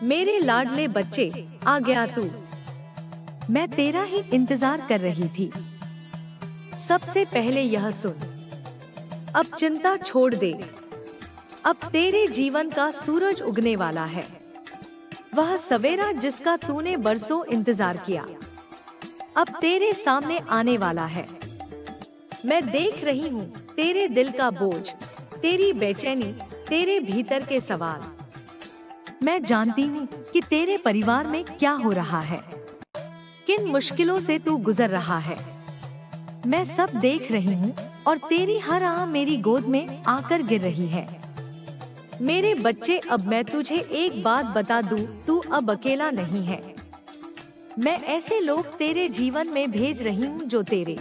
मेरे लाडले बच्चे, आ गया तू। मैं तेरा ही इंतजार कर रही थी। सबसे पहले यह सुन, अब चिंता छोड़ दे। अब तेरे जीवन का सूरज उगने वाला है। वह सवेरा जिसका तूने बरसों इंतजार किया, अब तेरे सामने आने वाला है। मैं देख रही हूँ तेरे दिल का बोझ, तेरी बेचैनी, तेरे भीतर के सवाल। मैं जानती हूँ कि तेरे परिवार में क्या हो रहा है, किन मुश्किलों से तू गुजर रहा है। मैं सब देख रही हूँ और तेरी हर आह मेरी गोद में आकर गिर रही है। मेरे बच्चे, अब मैं तुझे एक बात बता दूं, तू अब अकेला नहीं है। मैं ऐसे लोग तेरे जीवन में भेज रही हूँ जो तेरे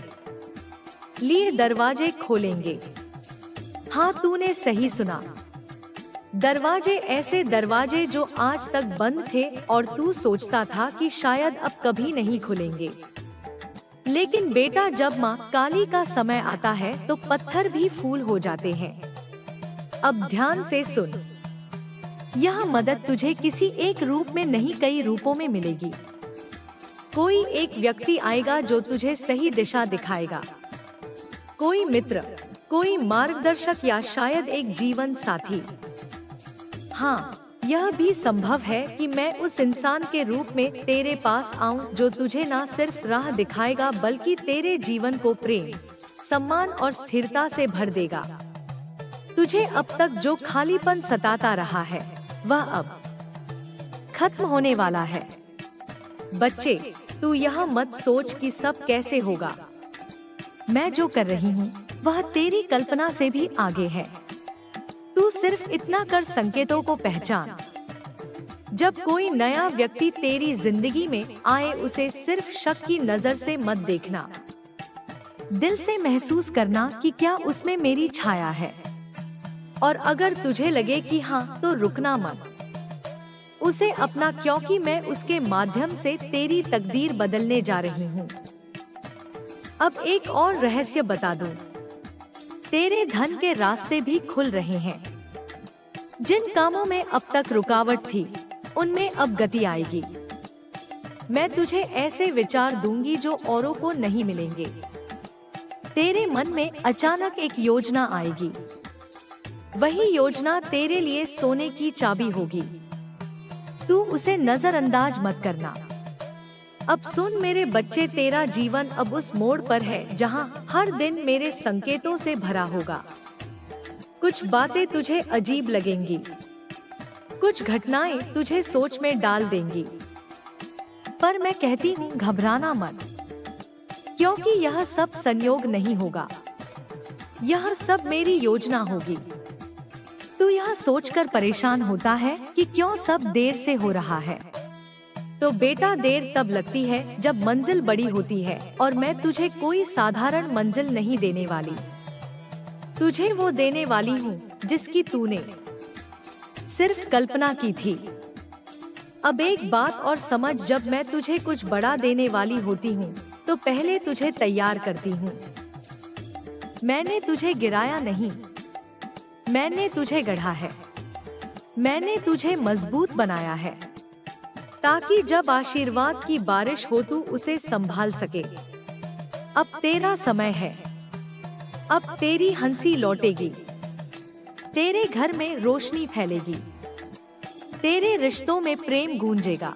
लिए दरवाजे खोलेंगे। हाँ, तूने सही सुना, दरवाजे, ऐसे दरवाजे जो आज तक बंद थे और तू सोचता था कि शायद अब कभी नहीं खुलेंगे। लेकिन बेटा, जब माँ काली का समय आता है तो पत्थर भी फूल हो जाते हैं। अब ध्यान से सुन, यह मदद तुझे किसी एक रूप में नहीं, कई रूपों में मिलेगी। कोई एक व्यक्ति आएगा जो तुझे सही दिशा दिखाएगा, कोई मित्र, कोई मार्गदर्शक या शायद एक जीवन साथी। हाँ, यह भी संभव है कि मैं उस इंसान के रूप में तेरे पास आऊं जो तुझे न सिर्फ राह दिखाएगा बल्कि तेरे जीवन को प्रेम, सम्मान और स्थिरता से भर देगा। तुझे अब तक जो खालीपन सताता रहा है वह अब खत्म होने वाला है। बच्चे, तू यह मत सोच कि सब कैसे होगा। मैं जो कर रही हूँ वह तेरी कल्पना से भी आगे है। तू सिर्फ इतना कर, संकेतों को पहचान। जब कोई नया व्यक्ति तेरी जिंदगी में आए, उसे सिर्फ शक की नजर से मत देखना। दिल से महसूस करना कि क्या उसमें मेरी छाया है। और अगर तुझे लगे कि हाँ, तो रुकना मत, उसे अपना, क्योंकि मैं उसके माध्यम से तेरी तकदीर बदलने जा रही हूँ। अब एक और रहस्य बता दूं, तेरे धन के रास्ते भी खुल रहे हैं। जिन कामों में अब तक रुकावट थी, उनमें अब गति आएगी। मैं तुझे ऐसे विचार दूंगी जो औरों को नहीं मिलेंगे। तेरे मन में अचानक एक योजना आएगी। वही योजना तेरे लिए सोने की चाबी होगी। तू उसे नजरअंदाज मत करना। अब सुन मेरे बच्चे, तेरा जीवन अब उस मोड़ पर है जहां हर दिन मेरे संकेतों से भरा होगा। कुछ बातें तुझे अजीब लगेंगी, कुछ घटनाएं तुझे सोच में डाल देंगी, पर मैं कहती हूँ घबराना मत, क्योंकि यह सब संयोग नहीं होगा। यह सब मेरी योजना होगी। तू यह सोचकर परेशान होता है कि क्यों सब देर से हो रहा है। तो बेटा, देर तब लगती है जब मंजिल बड़ी होती है, और मैं तुझे कोई साधारण मंजिल नहीं देने वाली। तुझे वो देने वाली हूँ जिसकी तूने सिर्फ कल्पना की थी। अब एक बात और समझ, जब मैं तुझे कुछ बड़ा देने वाली होती हूँ तो पहले तुझे तैयार करती हूँ। मैंने तुझे गिराया नहीं, मैंने तुझे गढ़ा है। मैंने तुझे मजबूत बनाया है, ताकि जब आशीर्वाद की बारिश हो तू उसे संभाल सके। अब तेरा समय है। अब तेरी हंसी लौटेगी, तेरे घर में रोशनी फैलेगी, तेरे रिश्तों में प्रेम गूंजेगा।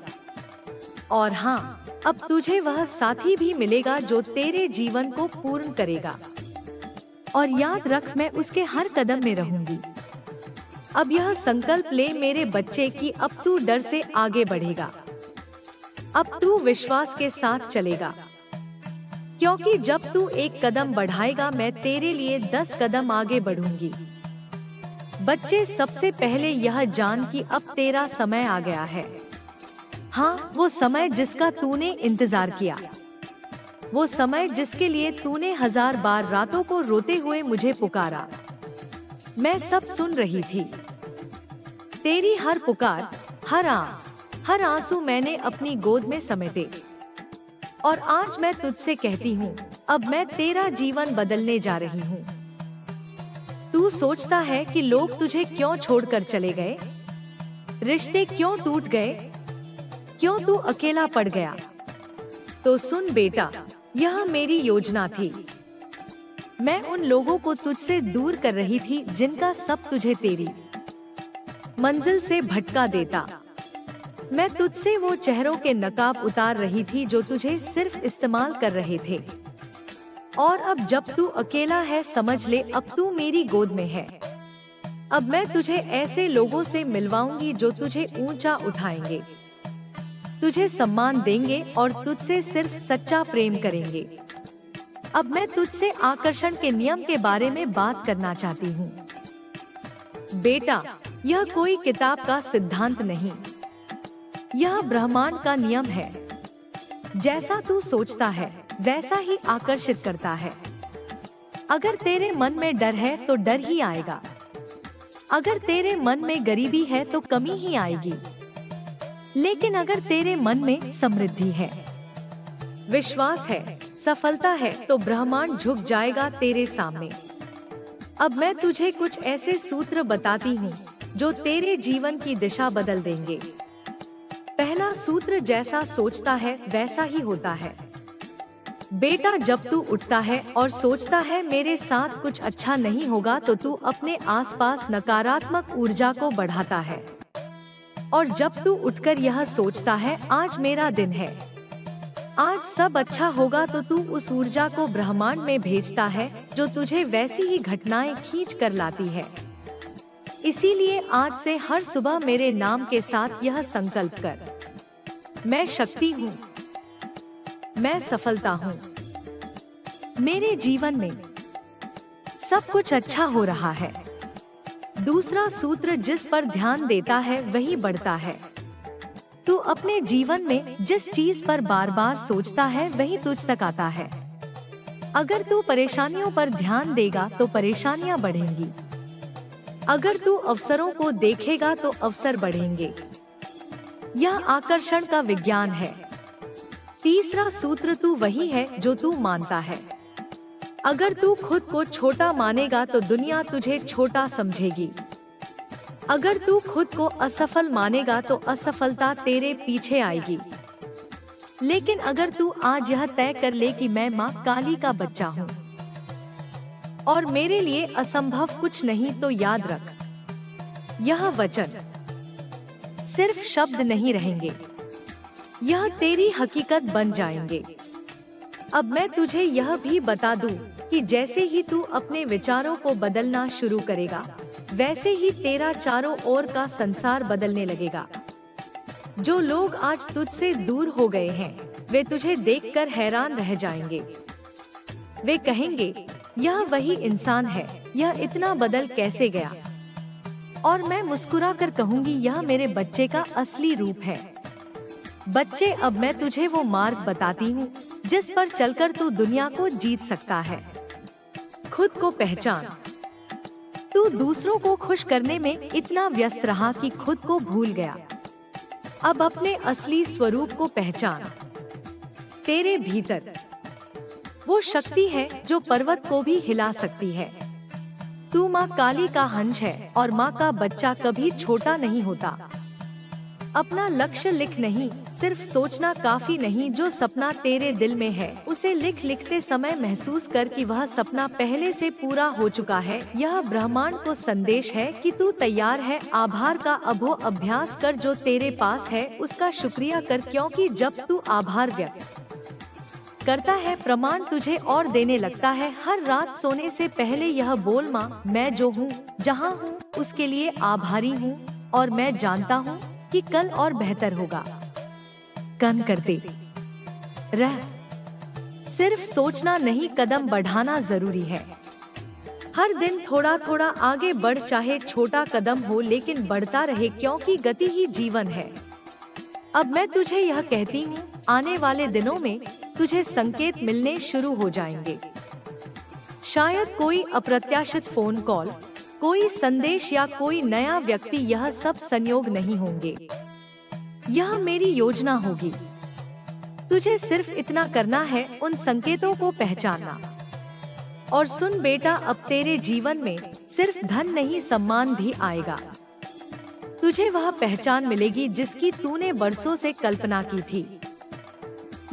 और हाँ, अब तुझे वह साथी भी मिलेगा जो तेरे जीवन को पूर्ण करेगा। और याद रख, मैं उसके हर कदम में रहूंगी। अब यह संकल्प ले मेरे बच्चे कि अब तू डर से आगे बढ़ेगा। अब तू विश्वास के साथ चलेगा, क्योंकि जब तू एक कदम बढ़ाएगा, मैं तेरे लिए 10 कदम आगे बढ़ूंगी। बच्चे, सबसे पहले यह जान कि अब तेरा समय आ गया है। हाँ, वो समय जिसका तूने इंतजार किया, वो समय जिसके लिए तूने 1000 बार रातों को रोते हुए मुझे पुकारा। मैं सब सुन रही थी। तेरी हर पुकार, हर आंसू मैंने अपनी गोद में समेटे। और आज मैं तुझसे कहती हूँ, अब मैं तेरा जीवन बदलने जा रही हूँ। तू सोचता है कि लोग तुझे क्यों छोड़कर चले गए? रिश्ते क्यों टूट गए? क्यों तू अकेला पड़ गया? तो सुन बेटा, यह मेरी योजना थी। मैं उन लोगों को तुझसे दूर कर रही थी जिनका सब तुझे तेरी मंजिल से भटका देता। मैं तुझसे वो चेहरों के नकाब उतार रही थी जो तुझे सिर्फ इस्तेमाल कर रहे थे। और अब जब तू अकेला है, समझ ले अब तू मेरी गोद में है। अब मैं तुझे ऐसे लोगों से मिलवाऊंगी जो तुझे ऊंचा उठाएंगे, तुझे सम्मान देंगे और तुझसे सिर्फ सच्चा प्रेम करेंगे। अब मैं तुझसे आकर्षण के नियम के बारे में बात करना चाहती हूँ। बेटा, यह कोई किताब का सिद्धांत नहीं, यह ब्रह्मांड का नियम है। जैसा तू सोचता है वैसा ही आकर्षित करता है। अगर तेरे मन में डर है तो डर ही आएगा। अगर तेरे मन में गरीबी है तो कमी ही आएगी। लेकिन अगर तेरे मन में समृद्धि है, विश्वास है, सफलता है, तो ब्रह्मांड झुक जाएगा तेरे सामने। अब मैं तुझे कुछ ऐसे सूत्र बताती हूँ जो तेरे जीवन की दिशा बदल देंगे। पहला सूत्र, जैसा सोचता है वैसा ही होता है। बेटा, जब तू उठता है और सोचता है मेरे साथ कुछ अच्छा नहीं होगा, तो तू अपने आसपास नकारात्मक ऊर्जा को बढ़ाता है। और जब तू उठकर यह सोचता है आज मेरा दिन है, आज सब अच्छा होगा, तो तू उस ऊर्जा को ब्रह्मांड में भेजता है जो तुझे वैसी ही घटनाएं खींच कर लाती है। इसीलिए आज से हर सुबह मेरे नाम के साथ यह संकल्प कर, मैं शक्ति हूँ, मैं सफलता हूँ, मेरे जीवन में सब कुछ अच्छा हो रहा है। दूसरा सूत्र, जिस पर ध्यान देता है वही बढ़ता है। तू अपने जीवन में जिस चीज पर बार बार सोचता है वही तुझ तक आता है। अगर तू परेशानियों पर ध्यान देगा तो परेशानियां बढ़ेंगी। अगर तू अवसरों को देखेगा तो अवसर बढ़ेंगे। यह आकर्षण का विज्ञान है। तीसरा सूत्र, तू वही है जो तू मानता है। अगर तू खुद को छोटा मानेगा तो दुनिया तुझे छोटा समझेगी। अगर तू खुद को असफल मानेगा तो असफलता तेरे पीछे आएगी। लेकिन अगर तू आज यह तय कर ले कि मैं माँ काली का बच्चा हूँ और मेरे लिए असंभव कुछ नहीं, तो याद रख, यह वचन सिर्फ शब्द नहीं रहेंगे, यह तेरी हकीकत बन जाएंगे। अब मैं तुझे यह भी बता दूं कि जैसे ही तू अपने विचारों को बदलना शुरू करेगा, वैसे ही तेरा चारों ओर का संसार बदलने लगेगा। जो लोग आज तुझसे दूर हो गए हैं, वे तुझे देखकर हैरान रह जाएंगे। वे कहेंगे, यह वही इंसान है, यह इतना बदल कैसे गया? और मैं मुस्कुराकर कहूंगी, यह मेरे बच्चे का असली रूप है। बच्चे, अब मैं तुझे वो मार्ग बताती हूँ जिस पर चलकर तू दुनिया को जीत सकता है। खुद को पहचान। तू दूसरों को खुश करने में इतना व्यस्त रहा कि खुद को भूल गया। अब अपने असली स्वरूप को पहचान। तेरे भीतर वो शक्ति है जो पर्वत को भी हिला सकती है। तू माँ काली का हंस है और माँ का बच्चा कभी छोटा नहीं होता। अपना लक्ष्य लिख नहीं, सिर्फ सोचना काफी नहीं। जो सपना तेरे दिल में है उसे लिखते समय महसूस कर कि वह सपना पहले से पूरा हो चुका है। यह ब्रह्मांड को संदेश है कि तू तैयार है। आभार का अभ्यास कर, जो तेरे पास है उसका शुक्रिया कर, क्योंकि जब तू आभार व्यक्त करता है, प्रमाण तुझे और देने लगता है। हर रात सोने से पहले यह बोल, माँ मैं जो हूँ, जहाँ हूँ, उसके लिए आभारी हूँ और मैं जानता हूँ कि कल और बेहतर होगा। कर्म करते रह, सिर्फ सोचना नहीं, कदम बढ़ाना जरूरी है। हर दिन थोड़ा थोड़ा आगे बढ़, चाहे छोटा कदम हो लेकिन बढ़ता रहे, क्योंकि गति ही जीवन है। अब मैं तुझे यह कहती हूँ, आने वाले दिनों में तुझे संकेत मिलने शुरू हो जाएंगे। शायद कोई अप्रत्याशित फोन कॉल, कोई संदेश या कोई नया व्यक्ति, यह सब संयोग नहीं होंगे, यह मेरी योजना होगी। तुझे सिर्फ इतना करना है, उन संकेतों को पहचानना। और सुन बेटा, अब तेरे जीवन में सिर्फ धन नहीं, सम्मान भी आएगा। तुझे वह पहचान मिलेगी जिसकी तूने बरसों से कल्पना की थी।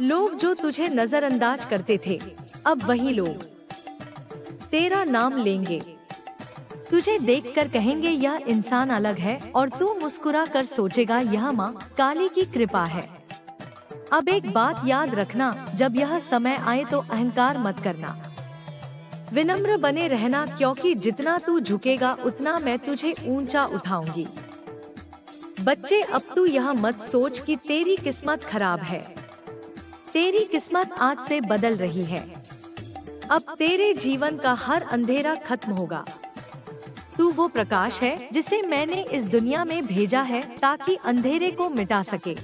लोग जो तुझे नजरअंदाज करते थे, अब वही लोग तेरा नाम लेंगे। तुझे देखकर कहेंगे यह इंसान अलग है, और तू मुस्कुरा कर सोचेगा यह माँ काली की कृपा है। अब एक बात याद रखना, जब यह समय आए तो अहंकार मत करना, विनम्र बने रहना, क्योंकि जितना तू झुकेगा उतना मैं तुझे ऊंचा उठाऊंगी। बच्चे, अब तू यह मत सोच कि तेरी किस्मत खराब है। तेरी किस्मत आज से बदल रही है। अब तेरे जीवन का हर अंधेरा खत्म होगा। तू वो प्रकाश है जिसे मैंने इस दुनिया में भेजा है ताकि अंधेरे को मिटा सके।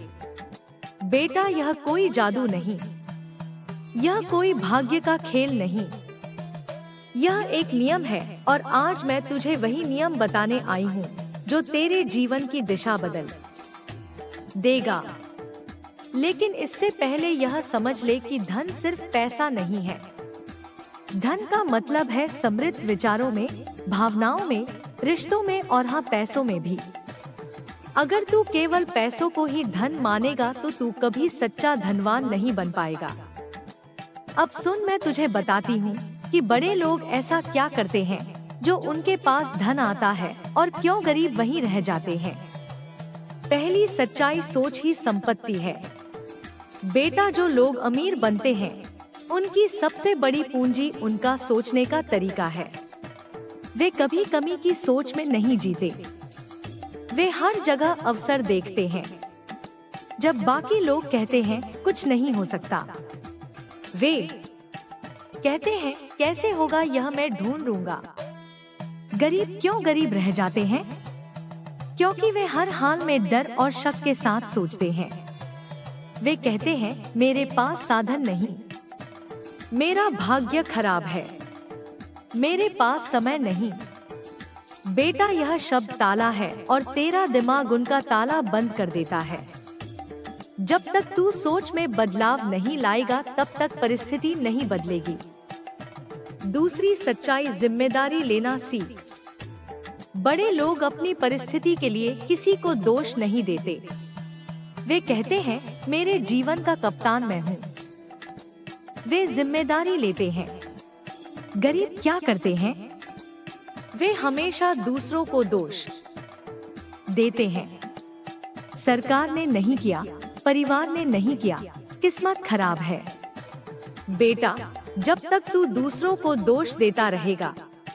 बेटा, यह कोई जादू नहीं, यह कोई भाग्य का खेल नहीं, यह एक नियम है, और आज मैं तुझे वही नियम बताने आई हूँ जो तेरे जीवन की दिशा बदल देगा। लेकिन इससे पहले यह समझ ले कि धन सिर्फ पैसा नहीं है। धन का मतलब है समृद्ध विचारों में, भावनाओं में, रिश्तों में, और हाँ, पैसों में भी। अगर तू केवल पैसों को ही धन मानेगा तो तू कभी सच्चा धनवान नहीं बन पाएगा। अब सुन, मैं तुझे बताती हूँ कि बड़े लोग ऐसा क्या करते हैं जो उनके पास धन आता है और क्यों गरीब वहीं रह जाते हैं। पहली सच्चाई, सोच ही संपत्ति है। बेटा, जो लोग अमीर बनते हैं उनकी सबसे बड़ी पूंजी उनका सोचने का तरीका है। वे कभी कमी की सोच में नहीं जीते। वे हर जगह अवसर देखते हैं। जब बाकी लोग कहते हैं कुछ नहीं हो सकता, वे कहते हैं कैसे होगा, यह मैं ढूंढ लूंगा। गरीब क्यों गरीब रह जाते हैं? क्योंकि वे हर हाल में डर और शक के साथ सोचते हैं। वे कहते हैं मेरे पास साधन नहीं, मेरा भाग्य खराब है, मेरे पास समय नहीं। बेटा, यह शब्द ताला है और तेरा दिमाग उनका ताला बंद कर देता है। जब तक तू सोच में बदलाव नहीं लाएगा तब तक परिस्थिति नहीं बदलेगी। दूसरी सच्चाई, जिम्मेदारी लेना सीख। बड़े लोग अपनी परिस्थिति के लिए किसी को दोष नहीं देते। वे कहते हैं मेरे जीवन का कप्तान मैं हूँ। वे जिम्मेदारी लेते हैं। गरीब क्या करते हैं? वे हमेशा दूसरों को दोष देते हैं। सरकार ने नहीं किया, परिवार ने नहीं किया, किस्मत खराब है। बेटा, जब तक तू दूसरों को दोष देता रहेगा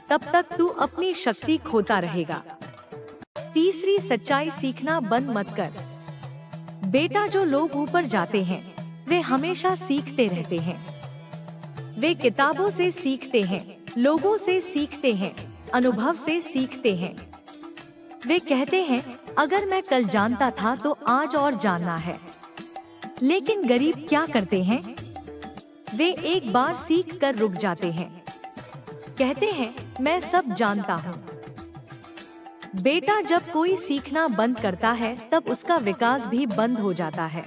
तब तक तू अपनी शक्ति खोता रहेगा। तीसरी सच्चाई, सीखना बंद मत कर। बेटा, जो लोग ऊपर जाते हैं वे हमेशा सीखते रहते हैं। वे किताबों से सीखते हैं, लोगों से सीखते हैं, अनुभव से सीखते हैं। वे कहते हैं अगर मैं कल जानता था तो आज और जानना है। लेकिन गरीब क्या करते हैं? वे एक बार सीख कर रुक जाते हैं। कहते हैं मैं सब जानता हूँ। बेटा, जब कोई सीखना बंद करता है तब उसका विकास भी बंद हो जाता है।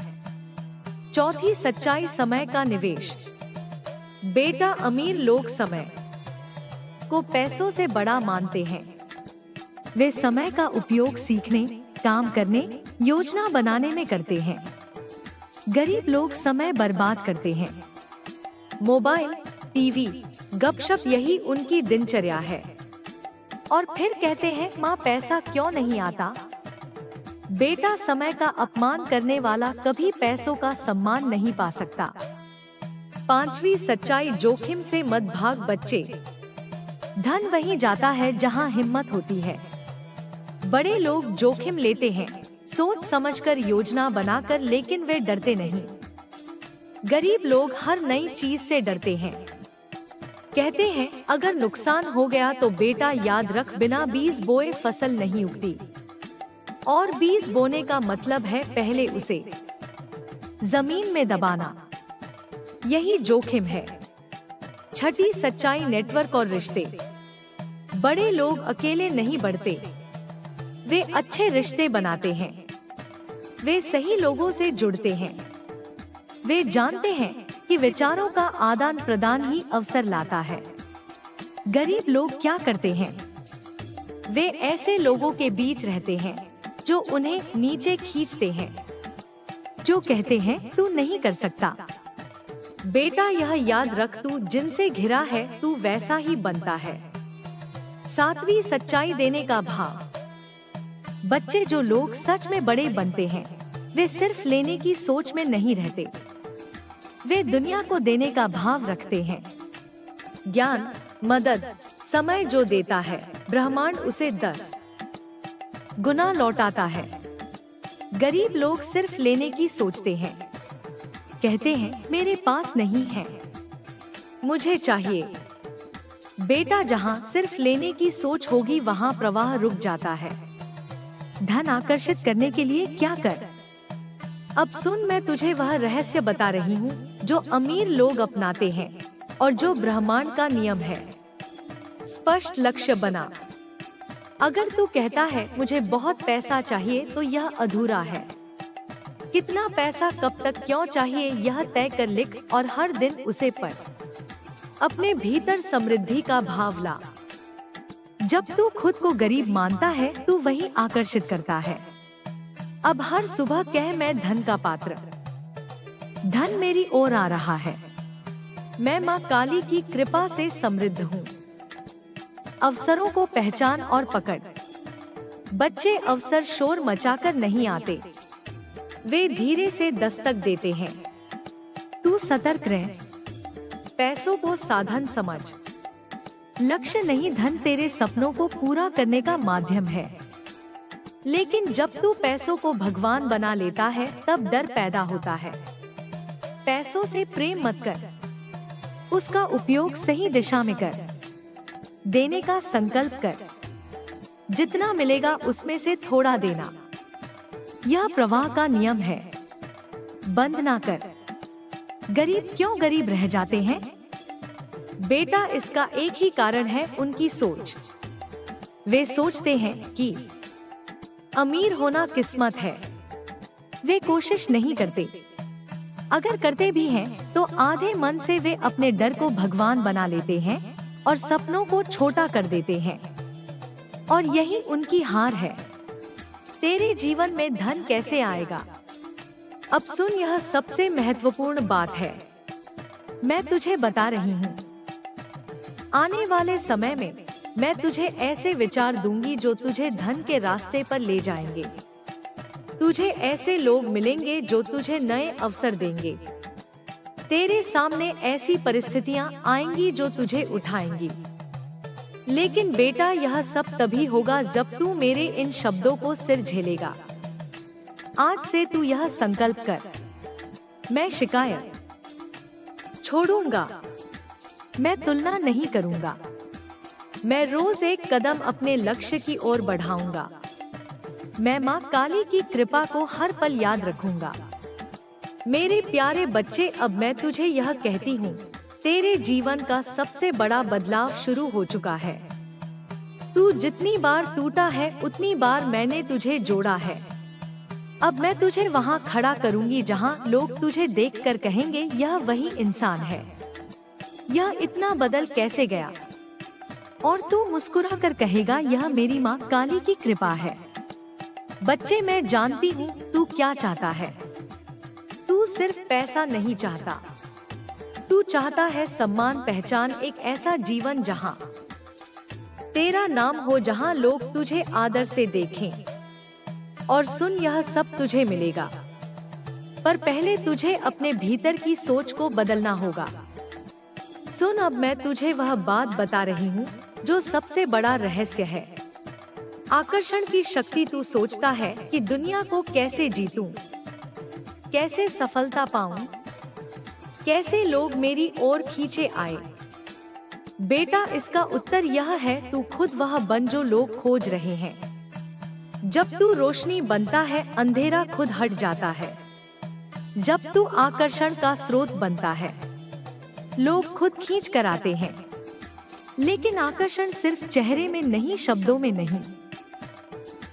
चौथी सच्चाई, समय का निवेश। बेटा, अमीर लोग समय को पैसों से बड़ा मानते हैं। वे समय का उपयोग सीखने, काम करने, योजना बनाने में करते हैं। गरीब लोग समय बर्बाद करते हैं। मोबाइल, टीवी, गपशप, यही उनकी दिनचर्या है। और फिर कहते हैं माँ पैसा क्यों नहीं आता? बेटा, समय का अपमान करने वाला कभी पैसों का सम्मान नहीं पा सकता। पांचवी सच्चाई, जोखिम से मत भाग बच्चे। धन वहीं जाता है जहां हिम्मत होती है। बड़े लोग जोखिम लेते हैं, सोच समझकर, योजना बनाकर, लेकिन वे डरते नहीं। गरीब लोग हर नई चीज से डरते हैं। कहते हैं अगर नुकसान हो गया तो बेटा याद रख, बिना बीज बोए फसल नहीं उगती। और बीज बोने का मतलब है पहले उसे जमीन में दबाना। यही जोखिम है। छठी सच्चाई, नेटवर्क और रिश्ते। बड़े लोग अकेले नहीं बढ़ते, वे अच्छे रिश्ते बनाते हैं। वे सही लोगों से जुड़ते हैं। वे जानते हैं कि विचारों का आदान प्रदान ही अवसर लाता है। गरीब लोग क्या करते हैं? वे ऐसे लोगों के बीच रहते हैं जो उन्हें नीचे खींचते हैं, जो कहते हैं तू नहीं कर सकता। बेटा यह याद रख, तू जिनसे घिरा है तू वैसा ही बनता है। सातवीं सच्चाई देने का भाव। बच्चे जो लोग सच में बड़े बनते हैं वे सिर्फ लेने की सोच में नहीं रहते, वे दुनिया को देने का भाव रखते हैं। ज्ञान, मदद, समय जो देता है ब्रह्मांड उसे 10 गुना लौटाता है। गरीब लोग सिर्फ लेने की सोचते हैं, कहते हैं मेरे पास नहीं है, मुझे चाहिए। बेटा जहाँ सिर्फ लेने की सोच होगी वहाँ प्रवाह रुक जाता है। धन आकर्षित करने के लिए क्या कर। अब सुन, मैं तुझे वह रहस्य बता रही हूँ जो अमीर लोग अपनाते हैं और जो ब्रह्मांड का नियम है। स्पष्ट लक्ष्य बना। अगर तू कहता है मुझे बहुत पैसा चाहिए तो यह अधूरा है। कितना पैसा, कब तक, क्यों चाहिए यह तय कर लिख और हर दिन उसे पढ़। अपने भीतर समृद्धि का भाव ला। जब तू खुद को गरीब मानता है तू वही आकर्षित करता है। अब हर सुबह कह, मैं धन का पात्र, धन मेरी ओर आ रहा है, मैं माँ काली की कृपा से समृद्ध हूँ। अवसरों को पहचान और पकड़। बच्चे अवसर शोर मचाकर नहीं आते, वे धीरे से दस्तक देते हैं। तू सतर्क रह, पैसों को साधन समझ। लक्ष्य नहीं, धन तेरे सपनों को पूरा करने का माध्यम है। लेकिन जब तू पैसों को भगवान बना लेता है तब डर पैदा होता है। पैसों से प्रेम मत कर, उसका उपयोग सही दिशा में कर। देने का संकल्प कर, जितना मिलेगा उसमें से थोड़ा देना। यह प्रवाह का नियम है, बंद ना कर। गरीब क्यों गरीब रह जाते हैं? बेटा इसका एक ही कारण है, उनकी सोच। वे सोचते हैं कि अमीर होना किस्मत है। वे कोशिश नहीं करते, अगर करते भी हैं तो आधे मन से वे अपने डर को भगवान बना लेते हैं और सपनों को छोटा कर देते हैं। और यही उनकी हार है। तेरे जीवन में धन कैसे आएगा? अब सुन, यह सबसे महत्वपूर्ण बात है, मैं तुझे बता रही हूँ। आने वाले समय में मैं तुझे ऐसे विचार दूंगी जो तुझे धन के रास्ते पर ले जाएंगे। तुझे ऐसे लोग मिलेंगे जो तुझे नए अवसर देंगे। तेरे सामने ऐसी परिस्थितियां आएंगी जो तुझे उठाएंगी। लेकिन बेटा यह सब तभी होगा जब तू मेरे इन शब्दों को सिर झेलेगा। आज से तू यह संकल्प कर, मैं शिकायत छोड़ूंगा, मैं तुलना नहीं करूंगा, मैं रोज एक कदम अपने लक्ष्य की ओर बढ़ाऊंगा। मैं माँ काली की कृपा को हर पल याद रखूंगा। मेरे प्यारे बच्चे, अब मैं तुझे यह कहती हूँ, तेरे जीवन का सबसे बड़ा बदलाव शुरू हो चुका है। तू जितनी बार टूटा है उतनी बार मैंने तुझे जोड़ा है। अब मैं तुझे वहाँ खड़ा करूंगी जहाँ लोग तुझे देखकर कहेंगे यह वही इंसान है, यह इतना बदल कैसे गया। और तू मुस्कुरा कर कहेगा यह मेरी माँ काली की कृपा है। बच्चे, मैं जानती हूँ तू क्या चाहता है। तू सिर्फ पैसा नहीं चाहता, तू चाहता है सम्मान, पहचान, एक ऐसा जीवन जहाँ तेरा नाम हो, जहाँ लोग तुझे आदर से देखें। और सुन, यह सब तुझे मिलेगा, पर पहले तुझे अपने भीतर की सोच को बदलना होगा। सुन, अब मैं तुझे वह बात बता रही हूँ जो सबसे बड़ा रहस्य है। आकर्षण की शक्ति। तू सोचता है कि दुनिया को कैसे जीतूं, कैसे सफलता पाऊं, कैसे लोग मेरी ओर खींचे आए। बेटा, इसका उत्तर यह है, तू खुद वह बन जो लोग खोज रहे हैं। जब तू रोशनी बनता है अंधेरा खुद हट जाता है। जब तू आकर्षण का स्रोत बनता है लोग खुद खींच कर आते हैं। लेकिन आकर्षण सिर्फ चेहरे में नहीं, शब्दों में नहीं,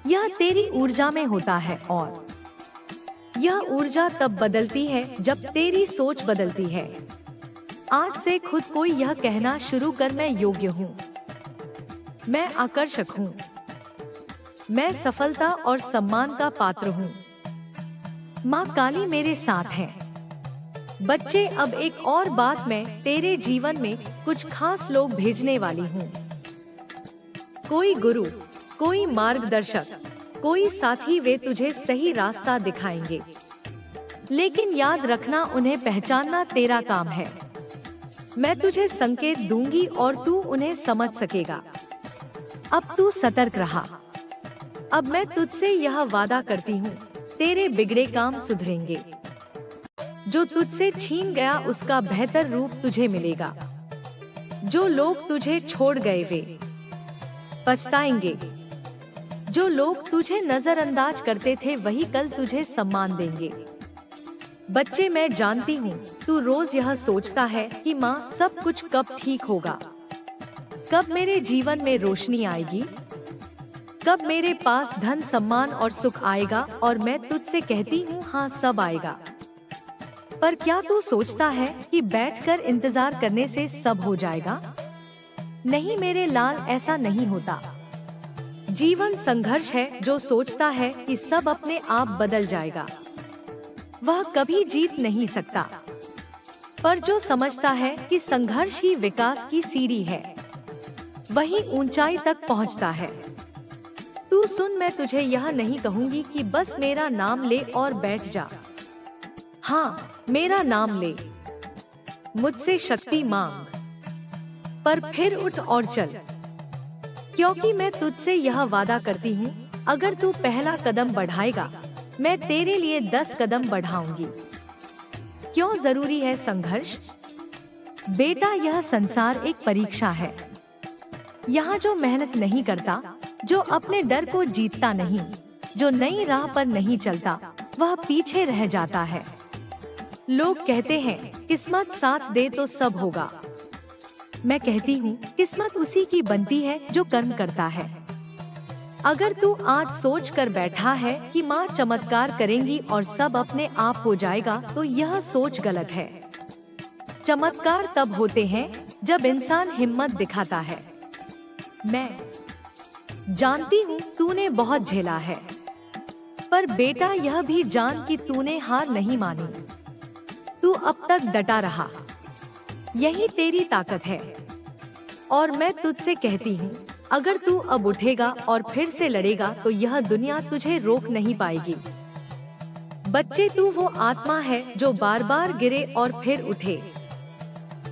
यह तेरी ऊर्जा में होता है। और यह ऊर्जा तब बदलती है जब तेरी सोच बदलती है। आज से खुद को यह कहना शुरू कर, मैं योग्य हूँ, मैं आकर्षक हूँ, मैं सफलता और सम्मान का पात्र हूँ। माँ काली मेरे साथ है। बच्चे, अब एक और बात, मैं तेरे जीवन में कुछ खास लोग भेजने वाली हूँ। कोई गुरु, कोई मार्गदर्शक, कोई साथी, वे तुझे सही रास्ता दिखाएंगे। लेकिन याद रखना, उन्हें पहचानना तेरा काम है। मैं तुझे संकेत दूंगी और तू उन्हें समझ सकेगा। अब तू सतर्क रहा। अब मैं तुझसे यह वादा करती हूँ, तेरे बिगड़े काम सुधरेंगे। जो तुझसे छीन गया उसका बेहतर रूप तुझे मिलेगा। जो लोग तुझे छोड़ गए वे पछताएंगे। जो लोग तुझे नजरअंदाज करते थे वही कल तुझे सम्मान देंगे। बच्चे, मैं जानती हूँ तू रोज यह सोचता है कि माँ सब कुछ कब ठीक होगा, कब मेरे जीवन में रोशनी आएगी, कब मेरे पास धन, सम्मान और सुख आएगा। और मैं तुझसे कहती हूँ, हाँ सब आएगा। पर क्या तू सोचता है कि बैठकर इंतजार करने से सब हो जाएगा? नहीं मेरे लाल, ऐसा नहीं होता। जीवन संघर्ष है। जो सोचता है कि सब अपने आप बदल जाएगा वह कभी जीत नहीं सकता। पर जो समझता है कि संघर्ष ही विकास की सीढ़ी है वही ऊंचाई तक पहुंचता है। तू सुन, मैं तुझे यह नहीं कहूंगी कि बस मेरा नाम ले और बैठ जा। हाँ, मेरा नाम ले, मुझसे शक्ति मांग, पर फिर उठ और चल। क्योंकि मैं तुझसे यह वादा करती हूँ, अगर तू पहला कदम बढ़ाएगा मैं तेरे लिए 10 कदम बढ़ाऊंगी। क्यों जरूरी है संघर्ष? बेटा, यह संसार एक परीक्षा है। यहाँ जो मेहनत नहीं करता, जो अपने डर को जीतता नहीं, जो नई राह पर नहीं चलता, वह पीछे रह जाता है। लोग कहते हैं किस्मत साथ दे तो सब होगा। मैं कहती हूँ किस्मत उसी की बनती है जो कर्म करता है। अगर तू आज सोच कर बैठा है कि माँ चमत्कार करेंगी और सब अपने आप हो जाएगा, तो यह सोच गलत है। चमत्कार तब होते हैं जब इंसान हिम्मत दिखाता है। मैं जानती हूँ तूने बहुत झेला है, पर बेटा यह भी जान कि तूने हार नहीं मानी। तू अब तक डटा रहा, यही तेरी ताकत है। और मैं तुझसे कहती हूँ, अगर तू अब उठेगा और फिर से लड़ेगा तो यह दुनिया तुझे रोक नहीं पाएगी। बच्चे, तू वो आत्मा है जो बार बार गिरे और फिर उठे।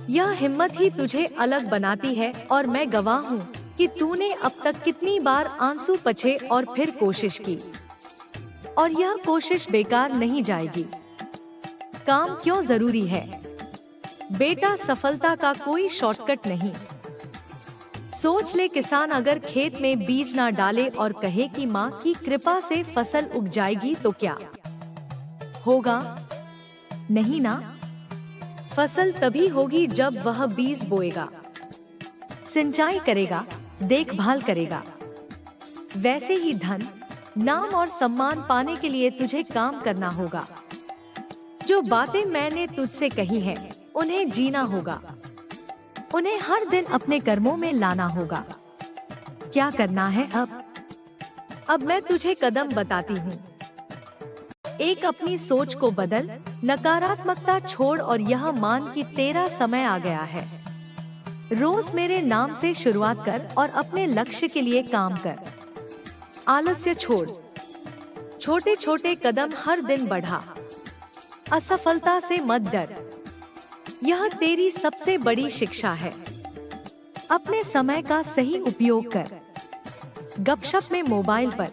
यह हिम्मत ही तुझे अलग बनाती है। और मैं गवाह हूँ कि तूने अब तक कितनी बार आंसू पछे और फिर कोशिश की, और यह कोशिश बेकार नहीं जाएगी। काम क्यों जरूरी है? बेटा, सफलता का कोई शॉर्टकट नहीं। सोच ले, किसान अगर खेत में बीज ना डाले और कहे कि माँ की कृपा से फसल उग जाएगी तो क्या होगा? नहीं ना। फसल तभी होगी जब वह बीज बोएगा, सिंचाई करेगा, देखभाल करेगा। वैसे ही धन, नाम और सम्मान पाने के लिए तुझे काम करना होगा। जो बातें मैंने तुझसे कही हैं, उन्हें जीना होगा। उन्हें हर दिन अपने कर्मों में लाना होगा। क्या करना है अब मैं तुझे कदम बताती हूँ। एक, अपनी सोच को बदल, नकारात्मकता छोड़ और यह मान कि तेरा समय आ गया है। रोज मेरे नाम से शुरुआत कर और अपने लक्ष्य के लिए काम कर। आलस्य छोड़, छोटे छोटे कदम हर दिन बढ़ा। असफलता से मत डर, यह तेरी सबसे बड़ी शिक्षा है। अपने समय का सही उपयोग कर। गपशप में, मोबाइल पर,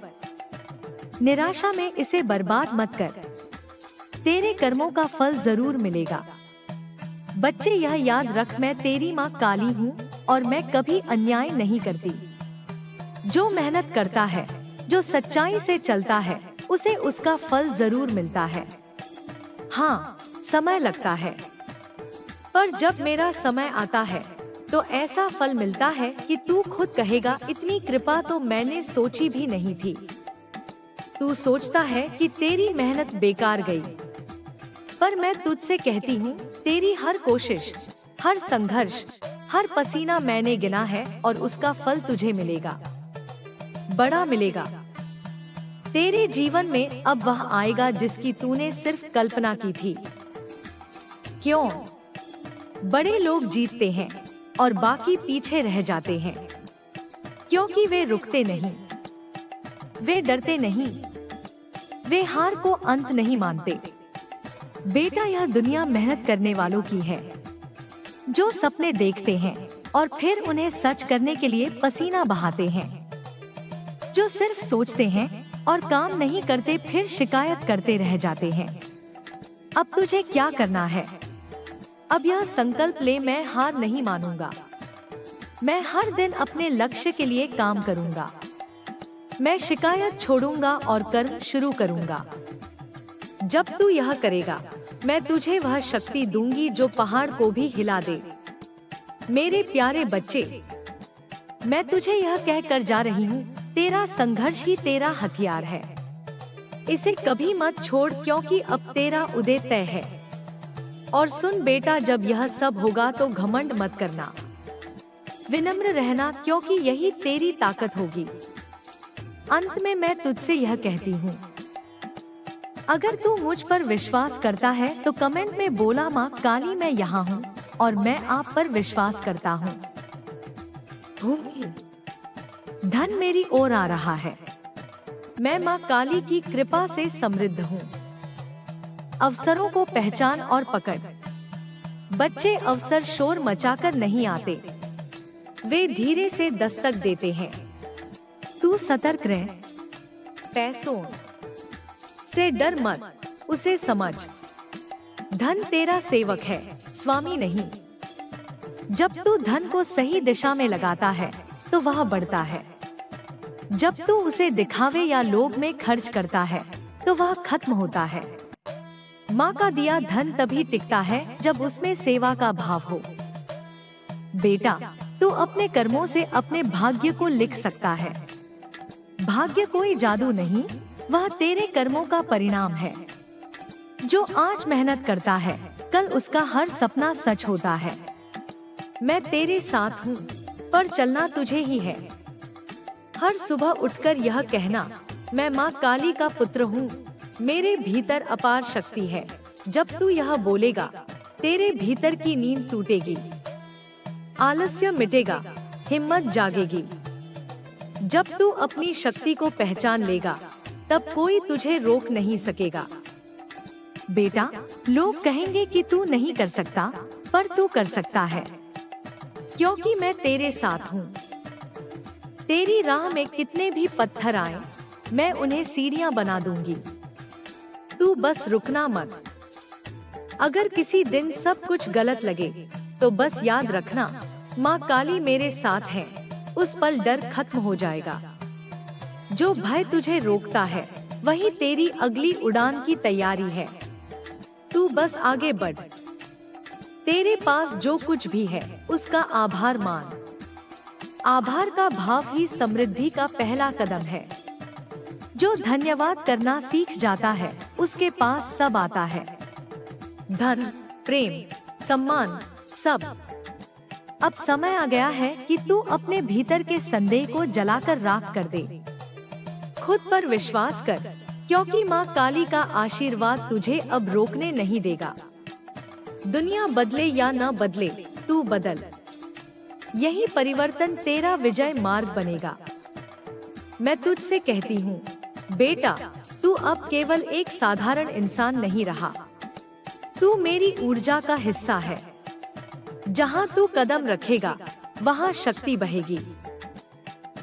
निराशा में इसे बर्बाद मत कर। तेरे कर्मों का फल जरूर मिलेगा। बच्चे, यह याद रख, मैं तेरी माँ काली हूँ और मैं कभी अन्याय नहीं करती। जो मेहनत करता है, जो सच्चाई से चलता है, उसे उसका फल जरूर मिलता है। हाँ, समय लगता है, पर जब मेरा समय आता है तो ऐसा फल मिलता है कि तू खुद कहेगा, इतनी कृपा तो मैंने सोची भी नहीं थी। तू सोचता है कि तेरी मेहनत बेकार गई, पर मैं तुझसे कहती हूँ, तेरी हर कोशिश, हर संघर्ष, हर पसीना मैंने गिना है और उसका फल तुझे मिलेगा, बड़ा मिलेगा। तेरे जीवन में अब वह आएगा जिसकी तूने सिर्फ कल्पना की थी। क्यों? बड़े लोग जीतते हैं और बाकी पीछे रह जाते हैं, क्योंकि वे रुकते नहीं, वे डरते नहीं, वे हार को अंत नहीं मानते। बेटा, यह दुनिया मेहनत करने वालों की है, जो सपने देखते हैं और फिर उन्हें सच करने के लिए पसीना बहाते हैं, जो सिर्फ सोचते हैं और काम नहीं करते फिर शिकायत करते रह जाते हैं। अब तुझे क्या करना है? अब यह संकल्प ले, मैं हार नहीं मानूंगा। मैं हर दिन अपने लक्ष्य के लिए काम करूंगा। मैं शिकायत छोड़ूंगा और कर्म शुरू करूंगा। जब तू यह करेगा, मैं तुझे वह शक्ति दूंगी जो पहाड़ को भी हिला दे। मेरे प्यारे बच्चे, मैं तुझे यह कहकर जा रही हूँ, तेरा संघर्ष ही तेरा हथियार है। इसे कभी मत छोड़, क्योंकि अब तेरा उदय तय है। और सुन बेटा, जब यह सब होगा तो घमंड मत करना, विनम्र रहना, क्योंकि यही तेरी ताकत होगी। अंत में मैं तुझसे यह कहती हूँ, अगर तू मुझ पर विश्वास करता है तो कमेंट में बोला, माँ काली मैं यहाँ हूँ और मैं आप पर विश्वास करता हूँ। धन मेरी ओर आ रहा है। मैं माँ काली की कृपा से समृद्ध हूँ। अवसरों को पहचान और पकड़। बच्चे, अवसर शोर मचाकर नहीं आते, वे धीरे से दस्तक देते हैं। तू सतर्क रह, पैसों से डर मत, उसे समझ। धन तेरा सेवक है, स्वामी नहीं। जब तू धन को सही दिशा में लगाता है तो वह बढ़ता है। जब तू उसे दिखावे या लोभ में खर्च करता है तो वह खत्म होता है। माँ का दिया धन तभी टिकता है जब उसमें सेवा का भाव हो। बेटा, तू अपने कर्मों से अपने भाग्य को लिख सकता है। भाग्य कोई जादू नहीं, वह तेरे कर्मों का परिणाम है। जो आज मेहनत करता है, कल उसका हर सपना सच होता है। मैं तेरे साथ हूँ, पर चलना तुझे ही है। हर सुबह उठकर यह कहना, मैं माँ काली का पुत्र हूँ, मेरे भीतर अपार शक्ति है। जब तू यह बोलेगा, तेरे भीतर की नींद टूटेगी, आलस्य मिटेगा, हिम्मत जागेगी। जब तू अपनी शक्ति को पहचान लेगा, तब कोई तुझे रोक नहीं सकेगा। बेटा, लोग कहेंगे कि तू नहीं कर सकता, पर तू कर सकता है, क्योंकि मैं तेरे साथ हूँ। तेरी राह में कितने भी पत्थर आए, मैं उन्हें सीढ़ियाँ बना दूंगी। तू बस रुकना मत। अगर किसी दिन सब कुछ गलत लगे, तो बस याद रखना, माँ काली मेरे साथ है। उस पल डर खत्म हो जाएगा। जो भय तुझे रोकता है, वही तेरी अगली उड़ान की तैयारी है। तू बस आगे बढ़। तेरे पास जो कुछ भी है, उसका आभार मान। आभार का भाव ही समृद्धि का पहला कदम है। जो धन्यवाद करना सीख जाता है, उसके पास सब आता है। धन, प्रेम, सम्मान, सब। अब समय आ गया है कि तू अपने भीतर के संदेह को जलाकर राख कर दे। खुद पर विश्वास कर, क्योंकि माँ काली का आशीर्वाद तुझे अब रोकने नहीं देगा। दुनिया बदले या न बदले, तू बदल। यही परिवर्तन तेरा विजय मार्ग बनेगा। मैं तुझसे कहती हूँ, बेटा, तू अब केवल एक साधारण इंसान नहीं रहा। तू मेरी ऊर्जा का हिस्सा है। जहाँ तू कदम रखेगा, वहाँ शक्ति बहेगी।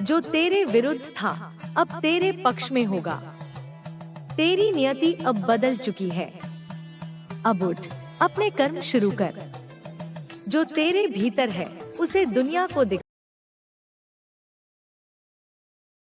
जो तेरे विरुद्ध था, अब तेरे पक्ष में होगा। तेरी नियति अब बदल चुकी है। अब उठ, अपने कर्म शुरू कर। जो तेरे भीतर है, उसे दुनिया को दिखा।